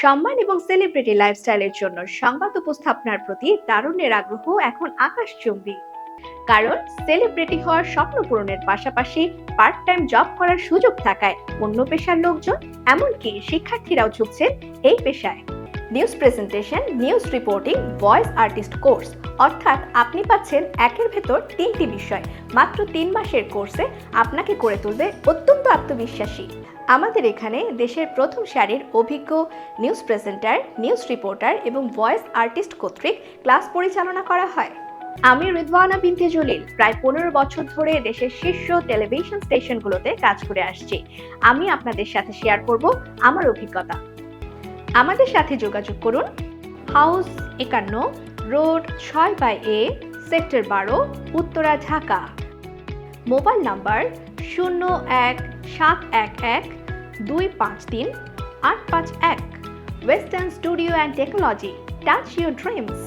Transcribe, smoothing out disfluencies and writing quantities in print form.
সম্মান এবং সেলিব্রিটি লাইফস্টাইলের জন্য সংবাদ উপস্থাপনার প্রতি তারুণ্যের আগ্রহ এখন আকাশচুম্বী। কারণ সেলিব্রিটি হওয়ার স্বপ্ন পূরণের পাশাপাশি পার্ট টাইম জব করার সুযোগ থাকায় অন্য পেশার লোকজন, এমনকি শিক্ষার্থীরাও ঝুঁকছেন এই পেশায়। News presentation, news reporting, voice artist course, অর্থাৎ আপনি পাচ্ছেন একের ভেতর 3টি বিষয় মাত্র 3 মাসের কোর্সে আপনাকে করে তুলবে অত্যন্ত আত্মবিশ্বাসী। আমাদের এখানে দেশের প্রথম সারির অভিজ্ঞ নিউজ প্রেজেন্টার, নিউজ রিপোর্টার এবং ভয়েস আর্টিস্ট কর্তৃক ক্লাস পরিচালনা করা হয়। আমি রিদওয়ানা বিনতে জলিল প্রায় 15 বছর ধরে দেশের শীর্ষ টেলিভিশন স্টেশনগুলোতে কাজ করে আসছি। আমি আপনাদের সাথে শেয়ার করব আমার অভিজ্ঞতা। আমাদের সাথে যোগাযোগ করুন house 51, road 6/A, sector 12, Uttara, Dhaka. Mobile number 01711253 851। Western studio and technology, touch your dreams.